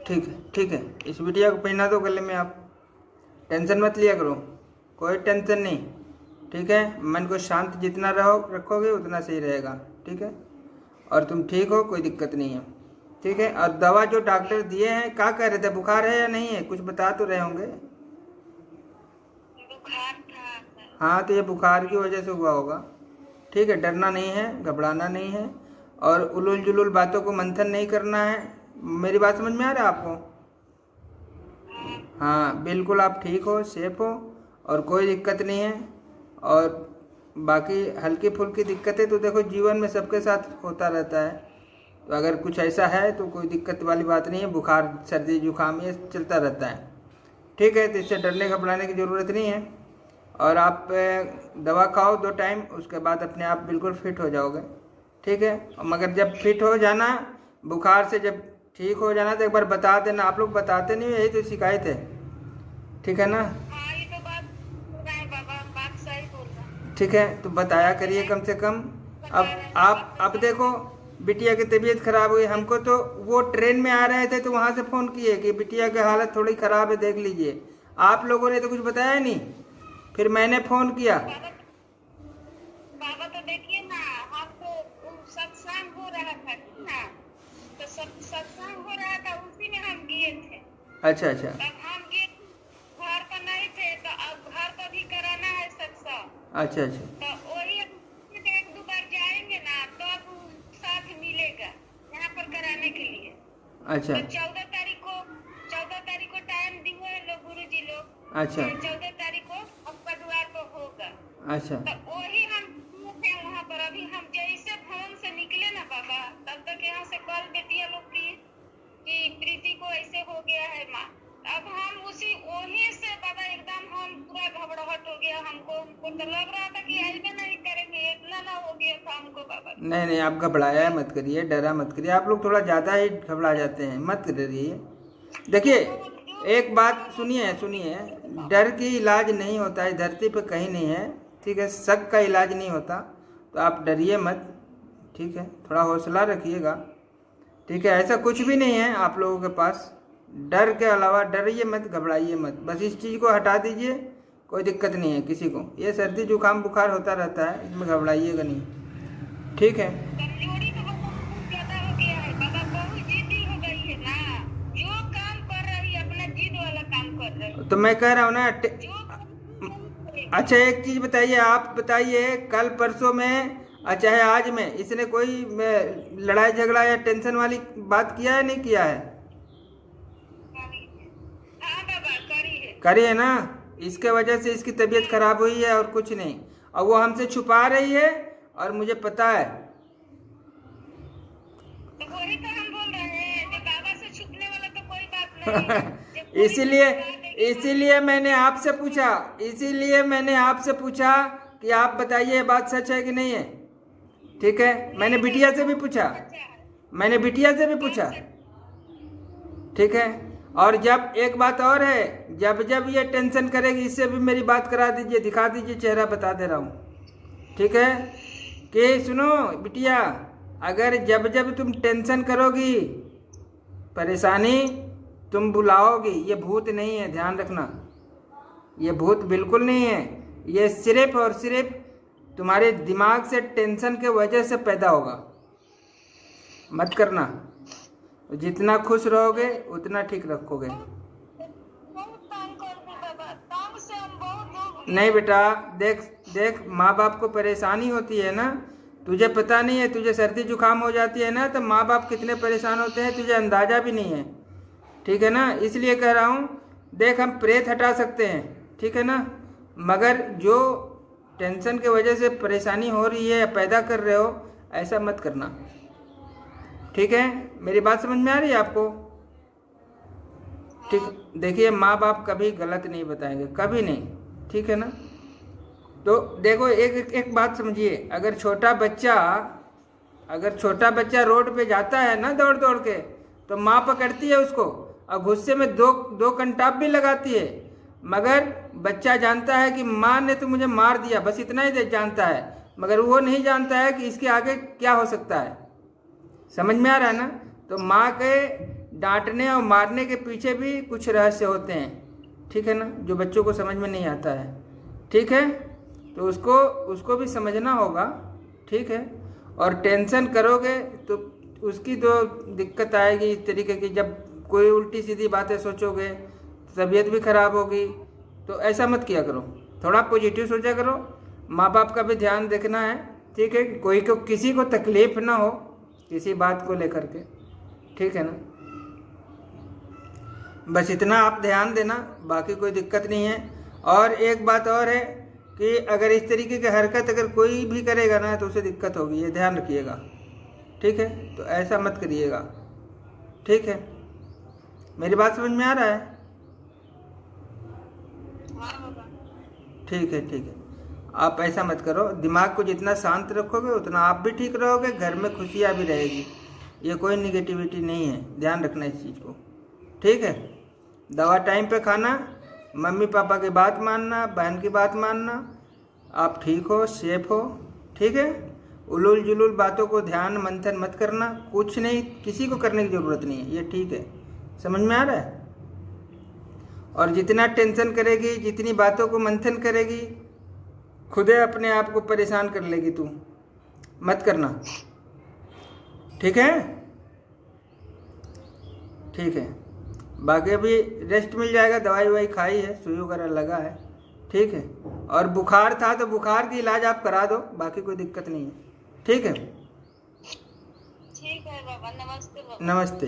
ठीक है ठीक है, इस बिटिया को पहना दो गले में। आप टेंशन मत लिया करो, कोई टेंशन नहीं। ठीक है, मन को शांत जितना रखोगे उतना सही रहेगा। ठीक है, और तुम ठीक हो, कोई दिक्कत नहीं है। ठीक है, और दवा जो डॉक्टर दिए हैं, क्या कह रहे थे, बुखार है या नहीं है? कुछ बता तो रहे होंगे। बुखार था। हाँ, तो ये बुखार की वजह से हुआ होगा। ठीक है, डरना नहीं है, घबराना नहीं है, और उलूल जुलूल बातों को मंथन नहीं करना है। मेरी बात समझ में आ रहा है आपको? हाँ बिल्कुल, आप ठीक हो, सेफ हो, और कोई दिक्कत नहीं है। और बाकी हल्की फुल्की दिक्कतें तो देखो जीवन में सबके साथ होता रहता है, तो अगर कुछ ऐसा है तो कोई दिक्कत वाली बात नहीं है। बुखार, सर्दी, जुकाम ये चलता रहता है। ठीक है, तो इससे डरने घबराने की ज़रूरत नहीं है। और आप दवा खाओ 2 टाइम, उसके बाद अपने आप बिल्कुल फिट हो जाओगे। ठीक है, मगर जब फिट हो जाना, बुखार से जब ठीक हो जाना तो एक बार बता देना। आप लोग बताते नहीं, यही तो शिकायत है। ठीक है ना? हाँ, ये तो बात बोल रहे हैं बाबा, बात सही बोल रहे हैं। ठीक है, तो बताया करिए कम से कम। अब देखो, बिटिया की तबीयत खराब हुई, हमको तो वो ट्रेन में आ रहे थे तो वहाँ से फ़ोन किए कि बिटिया की हालत थोड़ी ख़राब है, देख लीजिए। आप लोगों ने तो कुछ बताया नहीं, फिर मैंने फ़ोन किया। बाबा तो देखिए ना, हमको सत्संग हो रहा था ना, तो सत्संग हो रहा था, उसी में हम गए थे। अच्छा अच्छा तब हम गए, घर पर नहीं थे, तो अब घर पर भी कराना है सत्संग। अच्छा अच्छा तो वही 1-2 बार जाएंगे ना, तो अब साथ मिलेगा यहाँ पर कराने के लिए। अच्छा तो 14 तारीख को टाइम दिए हैं लोग, गुरु जी लोग। अच्छा 14 तारीख को आपका द्वार पर होगा। अच्छा तो वही हम थे वहाँ पर। अभी हम जैसे भवन से निकले ना बाबा, तब तक यहाँ से कल बेटिया लोग की कि प्रीति को ऐसे हो गया है माँ। अब हम वही से बाबा एकदम हम पूरा घबराहट हो गया। हमको तो लग रहा था कि ऐसे नहीं करेंगे, इतना ना हो गया था हमको बाबा। नहीं नहीं, आप घबराया मत करिए, डरा मत करिए। आप लोग थोड़ा ज़्यादा ही घबरा जाते हैं, मत डरिए। देखिए, एक बात सुनिए सुनिए, डर की इलाज नहीं होता है, धरती पे कहीं नहीं है। ठीक है, शक का इलाज नहीं होता, तो आप डरिए मत। ठीक है, थोड़ा हौसला रखिएगा। ठीक है, ऐसा कुछ भी नहीं है आप लोगों के पास। डर के अलावा डरिए मत, घबराइए मत, बस इस चीज़ को हटा दीजिए। कोई दिक्कत नहीं है किसी को, ये सर्दी जुकाम बुखार होता रहता है, इसमें घबराइएगा नहीं। ठीक है, कमजोरी तो बहुत ज्यादा हो गया है बाबा, बहुत जिद्दी हो गई है ना। जो काम कर रही है अपना जिद वाला काम कर रही है। तो मैं कह रहा हूँ ना। जो अच्छा, एक चीज़ बताइए, आप बताइए, कल परसों में चाहे आज में इसने कोई लड़ाई झगड़ा या टेंशन वाली बात किया है, नहीं किया है? हाँ बाबा, करी है ना? इसके वजह से इसकी तबीयत खराब हुई है और कुछ नहीं। और वो हमसे छुपा रही है, और मुझे पता है। तो वही तो हम बोल रहे हैं कि बाबा से छुपने वाला तो कोई बात नहीं। इसीलिए मैंने आपसे पूछा, कि आप बताइए ये बात सच है कि नहीं है। ठीक है, मैंने बिटिया से भी पूछा। ठीक है, और जब एक बात और है, जब ये टेंशन करेगी, इससे भी मेरी बात करा दीजिए, दिखा दीजिए चेहरा, बता दे रहा हूँ। ठीक है, कि सुनो बिटिया, अगर जब तुम टेंशन करोगी, परेशानी तुम बुलाओगी, ये भूत नहीं है, ध्यान रखना। ये भूत बिल्कुल नहीं है, ये सिर्फ और सिर्फ तुम्हारे दिमाग से टेंशन के वजह से पैदा होगा। मत करना, जितना खुश रहोगे उतना ठीक रखोगे। नहीं बेटा, देख माँ बाप को परेशानी होती है ना, तुझे पता नहीं है। तुझे सर्दी जुकाम हो जाती है ना, तो माँ बाप कितने परेशान होते हैं तुझे अंदाज़ा भी नहीं है। ठीक है ना, इसलिए कह रहा हूँ। देख, हम प्रेत हटा सकते हैं, ठीक है ना, मगर जो टेंशन के वजह से परेशानी हो रही है या पैदा कर रहे हो, ऐसा मत करना। ठीक है, मेरी बात समझ में आ रही है आपको? ठीक, देखिए, माँ बाप कभी गलत नहीं बताएंगे, कभी नहीं। ठीक है ना? तो देखो, एक बात समझिए, अगर छोटा बच्चा रोड पे जाता है ना दौड़ दौड़ के, तो माँ पकड़ती है उसको और गुस्से में दो कंटाप भी लगाती है, मगर बच्चा जानता है कि माँ ने तो मुझे मार दिया, बस इतना ही जानता है, मगर वो नहीं जानता है कि इसके आगे क्या हो सकता है। समझ में आ रहा है ना? तो माँ के डांटने और मारने के पीछे भी कुछ रहस्य होते हैं, ठीक है ना, जो बच्चों को समझ में नहीं आता है, ठीक है। तो उसको भी समझना होगा, ठीक है। और टेंशन करोगे तो उसकी तो दिक्कत आएगी इस तरीके की, जब कोई उल्टी सीधी बातें सोचोगे तबीयत भी खराब होगी। तो ऐसा मत किया करो, थोड़ा पॉजिटिव सोचा करो, माँ बाप का भी ध्यान देखना है, ठीक है, कोई को किसी को तकलीफ ना हो किसी बात को लेकर के, ठीक है ना। बस इतना आप ध्यान देना, बाकी कोई दिक्कत नहीं है। और एक बात और है कि अगर इस तरीके की हरकत अगर कोई भी करेगा ना तो उसे दिक्कत होगी, ये ध्यान रखिएगा, ठीक है। तो ऐसा मत करिएगा, ठीक है। मेरी बात समझ में आ रहा है? ठीक है, ठीक है। आप ऐसा मत करो, दिमाग को जितना शांत रखोगे उतना आप भी ठीक रहोगे, घर में खुशियाँ भी रहेगी। ये कोई निगेटिविटी नहीं है, ध्यान रखना इस चीज़ को, ठीक है। दवा टाइम पे खाना, मम्मी पापा की बात मानना, बहन की बात मानना, आप ठीक हो, सेफ हो, ठीक है। उलूल जुलूल बातों को ध्यान मंथन मत करना, कुछ नहीं, किसी को करने की ज़रूरत नहीं है, ये ठीक है। समझ में आ रहा है? और जितना टेंशन करेगी, जितनी बातों को मंथन करेगी, खुदे अपने आप को परेशान कर लेगी तू, मत करना, ठीक है, ठीक है। बाकी अभी रेस्ट मिल जाएगा, दवाई ववाई खाई है, सुई वगैरह लगा है, ठीक है। और बुखार था तो बुखार की इलाज आप करा दो, बाकी कोई दिक्कत नहीं है, ठीक है। ठीक है बाबा, नमस्ते बाबा। नमस्ते।